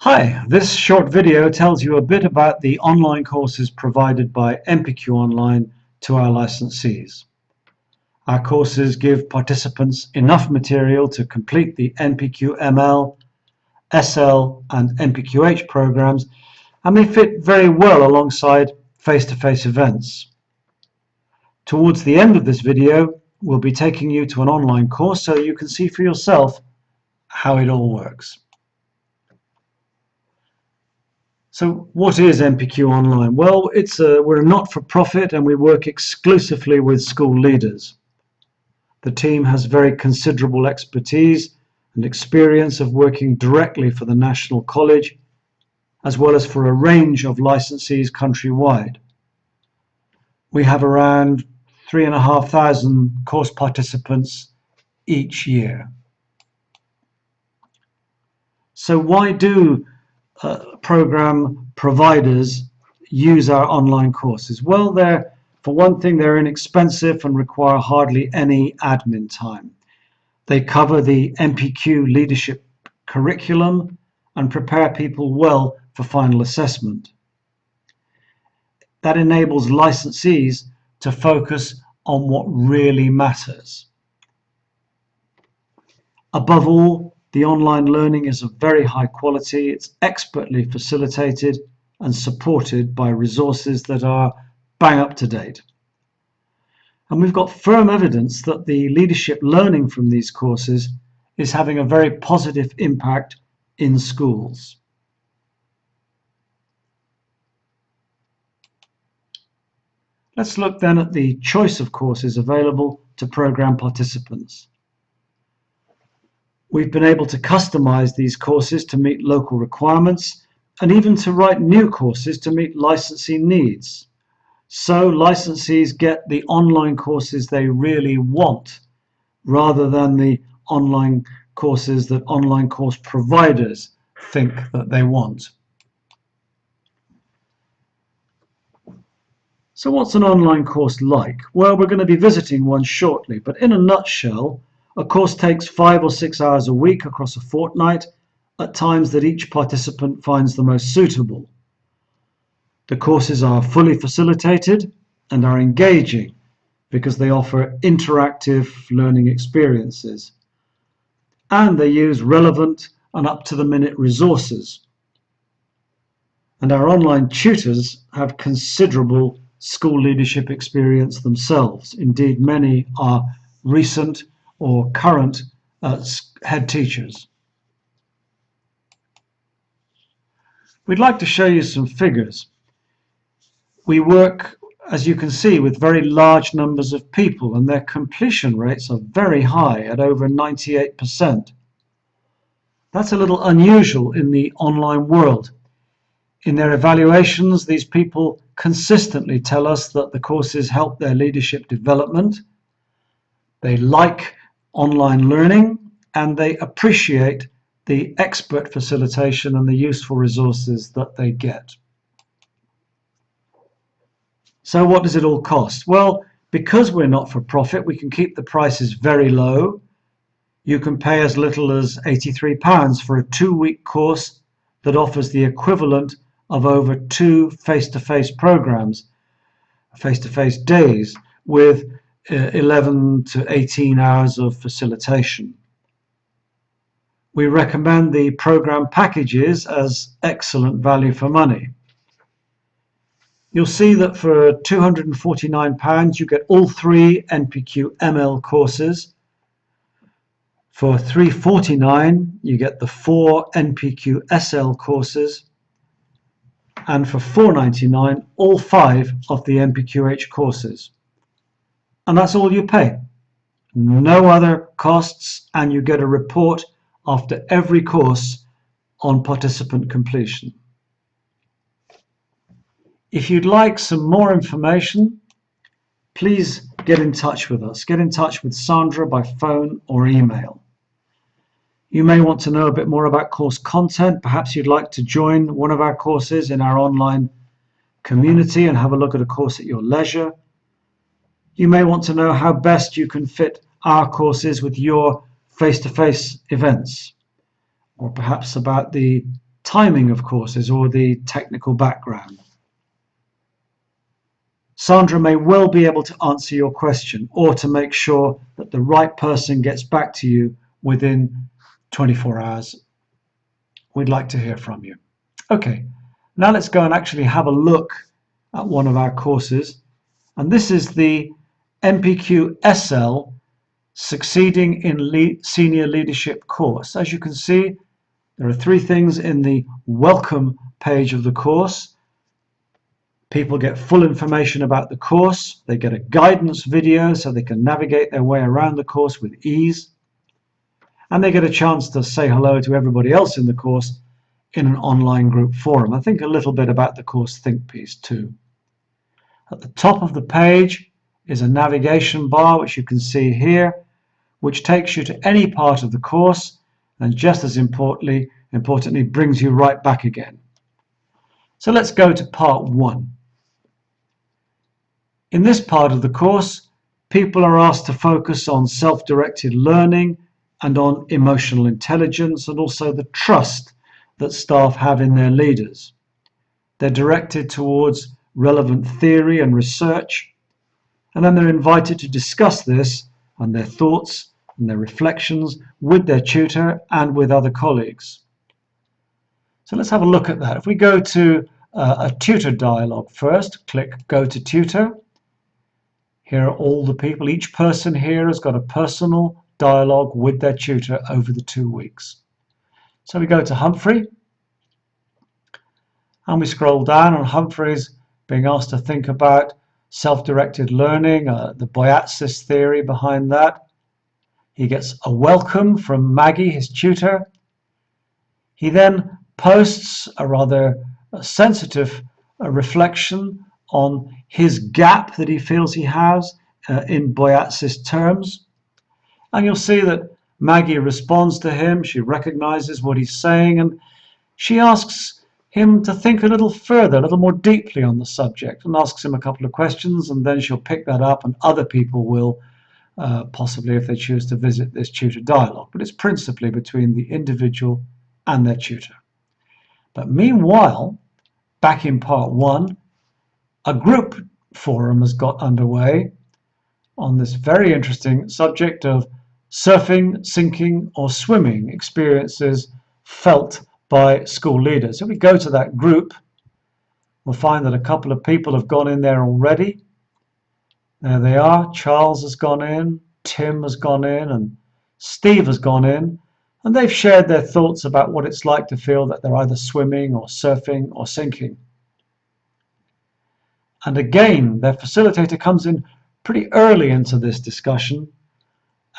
Hi, this short video tells you a bit about the online courses provided by NPQonline to our licensees. Our courses give participants enough material to complete the NPQML, SL and NPQH programs, and they fit very well alongside face-to-face events. Towards the end of this video, we'll be taking you to an online course so you can see for yourself how it all works. So what is NPQonline? Well, we're a not-for-profit and we work exclusively with school leaders. The team has very considerable expertise and experience of working directly for the National College, as well as for a range of licensees countrywide. We have around 3,500 course participants each year. So why do program providers use our online courses? Well, for one thing, they're inexpensive and require hardly any admin time. They cover the NPQ leadership curriculum and prepare people well for final assessment. That enables licensees to focus on what really matters. Above all, the online learning is of very high quality. It's expertly facilitated and supported by resources that are bang up to date. And we've got firm evidence that the leadership learning from these courses is having a very positive impact in schools. Let's look then at the choice of courses available to program participants. We've been able to customize these courses to meet local requirements and even to write new courses to meet licensee needs. So licensees get the online courses they really want rather than the online courses that online course providers think that they want. So what's an online course like? Well, we're going to be visiting one shortly, but in a nutshell, a course takes 5 or 6 hours a week across a fortnight at times that each participant finds the most suitable. The courses are fully facilitated and are engaging because they offer interactive learning experiences. And they use relevant and up-to-the-minute resources. And our online tutors have considerable school leadership experience themselves. Indeed, many are recent or current head teachers. We'd like to show you some figures. We work, as you can see, with very large numbers of people, and their completion rates are very high at over 98%. That's a little unusual in the online world. In their evaluations, these people consistently tell us that the courses help their leadership development. They like online learning and they appreciate the expert facilitation and the useful resources that they get. So what does it all cost? Well, because we're not for profit, we can keep the prices very low. You can pay as little as £83 for a 2-week course that offers the equivalent of over 2 face-to-face programs, face-to-face days, with 11 to 18 hours of facilitation. We recommend the program packages as excellent value for money. You'll see that for £249 you get all 3 NPQML courses. For £349 you get the 4 NPQSL courses, and for £499 all 5 of the NPQH courses. And that's all you pay. No other costs, and you get a report after every course on participant completion. If you'd like some more information, please get in touch with us. Get in touch with Sandra by phone or email. You may want to know a bit more about course content. Perhaps you'd like to join one of our courses in our online community and have a look at a course at your leisure. You may want to know how best you can fit our courses with your face-to-face events, or perhaps about the timing of courses or the technical background. Sandra may well be able to answer your question or to make sure that the right person gets back to you within 24 hours. We'd like to hear from you. Okay, now let's go and actually have a look at one of our courses. And this is the NPQSL Succeeding in Senior Leadership course. As you can see, there are 3 things in the welcome page of the course. People get full information about the course. They get a guidance video so they can navigate their way around the course with ease. And they get a chance to say hello to everybody else in the course in an online group forum. I think a little bit about the course think piece too. At the top of the page is a navigation bar, which you can see here, which takes you to any part of the course and just as importantly brings you right back again. So let's go to part 1. In this part of the course, people are asked to focus on self-directed learning and on emotional intelligence and also the trust that staff have in their leaders. They're directed towards relevant theory and research, and then they're invited to discuss this and their thoughts and their reflections with their tutor and with other colleagues. So let's have a look at that. If we go to a tutor dialogue first, click Go to Tutor. Here are all the people. Each person here has got a personal dialogue with their tutor over the 2 weeks. So we go to Humphrey, and we scroll down, and Humphrey's being asked to think about self-directed learning, the Boyatzis theory behind that. He gets a welcome from Maggie, his tutor. He then posts a rather sensitive reflection on his gap that he feels he has in Boyatzis terms. And you'll see that Maggie responds to him. She recognizes what he's saying, and she asks him to think a little further, a little more deeply on the subject, and asks him a couple of questions, and then she'll pick that up, and other people will possibly if they choose to visit this tutor dialogue. But it's principally between the individual and their tutor. But meanwhile, back in part 1, a group forum has got underway on this very interesting subject of surfing, sinking or swimming experiences felt by school leaders. If we go to that group, we'll find that a couple of people have gone in there already. There they are. Charles has gone in, Tim has gone in, and Steve has gone in, and they've shared their thoughts about what it's like to feel that they're either swimming or surfing or sinking. And again, their facilitator comes in pretty early into this discussion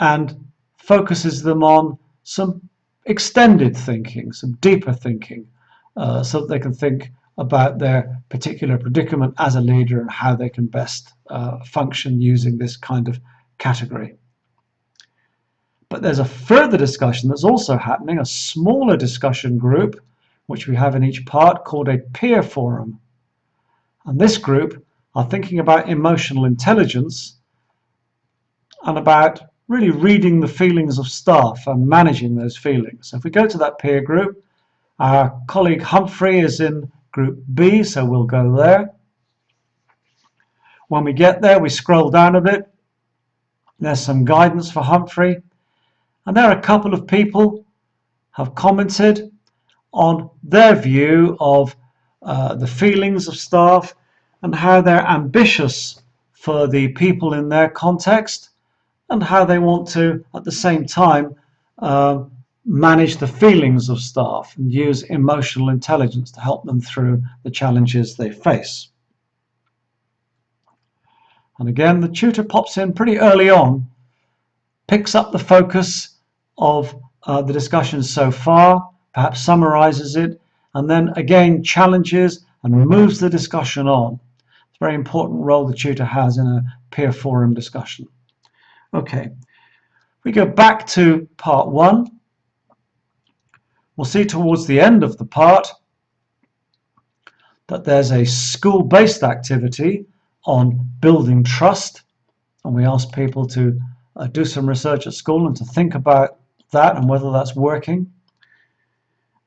and focuses them on some extended thinking, some deeper thinking, so that they can think about their particular predicament as a leader and how they can best function using this kind of category. But there's a further discussion that's also happening, a smaller discussion group, which we have in each part, called a peer forum. And this group are thinking about emotional intelligence and about really reading the feelings of staff and managing those feelings. So if we go to that peer group, our colleague Humphrey is in group B, so we'll go there. When we get there, we scroll down a bit. There's some guidance for Humphrey. And there are a couple of people have commented on their view of the feelings of staff and how they're ambitious for the people in their context and how they want to, at the same time, manage the feelings of staff and use emotional intelligence to help them through the challenges they face. And again, the tutor pops in pretty early on, picks up the focus of the discussion so far, perhaps summarizes it, and then again challenges and moves the discussion on. It's a very important role the tutor has in a peer forum discussion. Okay, we go back to part 1. We'll see towards the end of the part that there's a school-based activity on building trust, and we ask people to do some research at school and to think about that and whether that's working.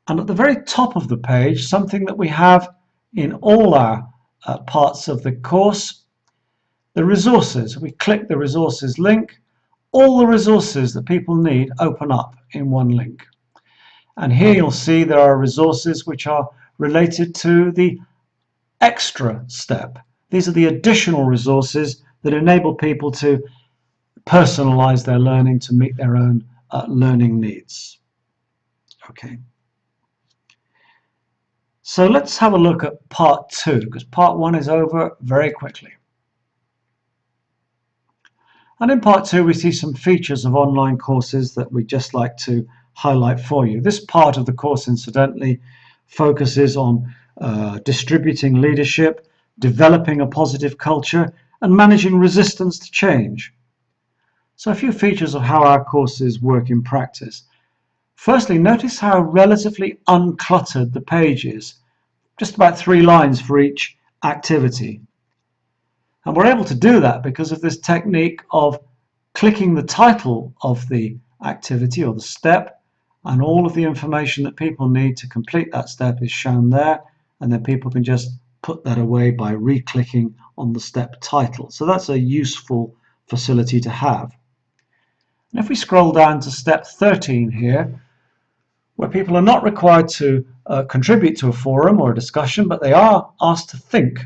And at the very top of the page, something that we have in all our parts of the course, the resources. We click the resources link. All the resources that people need open up in one link. And here you'll see there are resources which are related to the extra step. These are the additional resources that enable people to personalize their learning to meet their own learning needs. Okay. So let's have a look at part 2, because part 1 is over very quickly. And in part 2 we see some features of online courses that we'd just like to highlight for you. This part of the course, incidentally, focuses on distributing leadership, developing a positive culture, and managing resistance to change. So a few features of how our courses work in practice. Firstly, notice how relatively uncluttered the page is. Just about 3 lines for each activity. And we're able to do that because of this technique of clicking the title of the activity or the step, and all of the information that people need to complete that step is shown there, and then people can just put that away by re-clicking on the step title. So that's a useful facility to have. And if we scroll down to step 13 here, where people are not required to contribute to a forum or a discussion, but they are asked to think.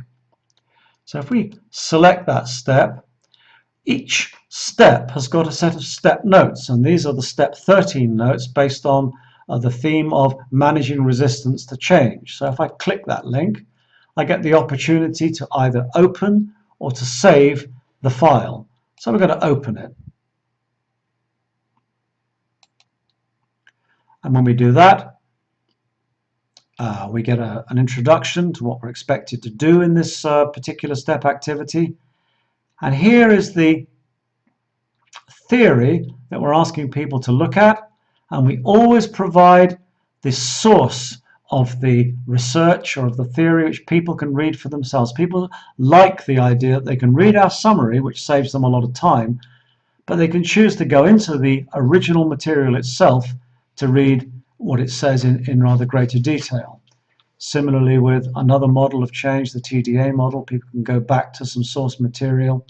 So if we select that step, each step has got a set of step notes, and these are the step 13 notes based on the theme of managing resistance to change. So if I click that link, I get the opportunity to either open or to save the file. So we're going to open it. And when we do that, we get an introduction to what we're expected to do in this particular step activity. And here is the theory that we're asking people to look at, and we always provide the source of the research or of the theory which people can read for themselves. People like the idea that they can read our summary, which saves them a lot of time, but they can choose to go into the original material itself to read what it says in rather greater detail. Similarly, with another model of change, the TDA model, people can go back to some source material.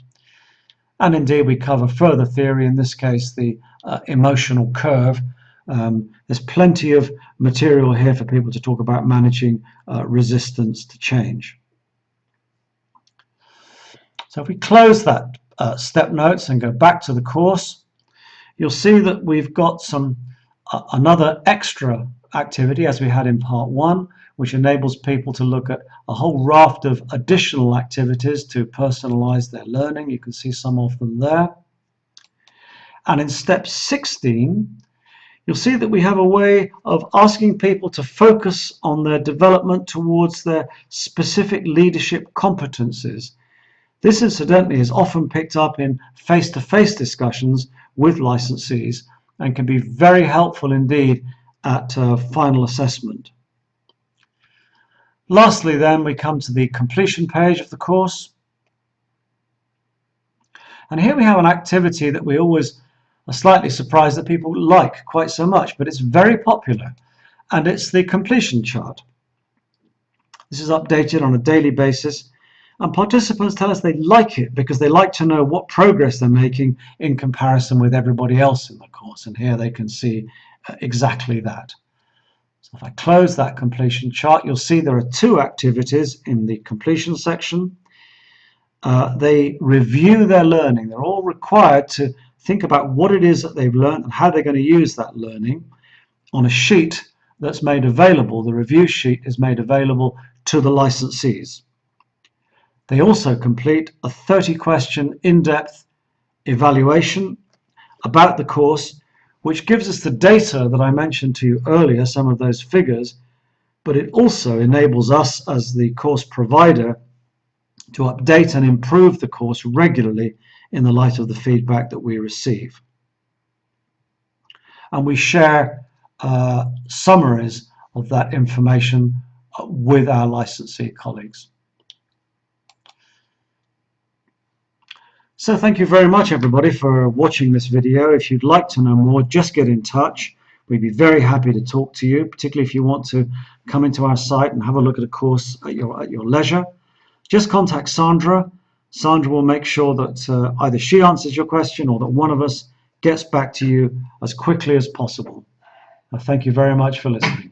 And indeed, we cover further theory, in this case, the emotional curve. There's plenty of material here for people to talk about managing resistance to change. So if we close that step notes and go back to the course, you'll see that we've got some another extra activity, as we had in part 1, which enables people to look at a whole raft of additional activities to personalize their learning. You can see some of them there. And in step 16, you'll see that we have a way of asking people to focus on their development towards their specific leadership competencies. This, incidentally, is often picked up in face-to-face discussions with licensees and can be very helpful indeed at final assessment. Lastly, then, we come to the completion page of the course. And here we have an activity that we always are slightly surprised that people like quite so much, but it's very popular, and it's the completion chart. This is updated on a daily basis, and participants tell us they like it because they like to know what progress they're making in comparison with everybody else in the course, and here they can see exactly that. So if I close that completion chart, you'll see there are 2 activities in the completion section. They review their learning. They're all required to think about what it is that they've learned and how they're going to use that learning on a sheet that's made available. The review sheet is made available to the licensees. They also complete a 30-question in-depth evaluation about the course, which gives us the data that I mentioned to you earlier, some of those figures, but it also enables us as the course provider to update and improve the course regularly in the light of the feedback that we receive. And we share summaries of that information with our licensee colleagues. So thank you very much, everybody, for watching this video. If you'd like to know more, just get in touch. We'd be very happy to talk to you, particularly if you want to come into our site and have a look at a course at your leisure. Just contact Sandra. Sandra will make sure that either she answers your question or that one of us gets back to you as quickly as possible. Thank you very much for listening.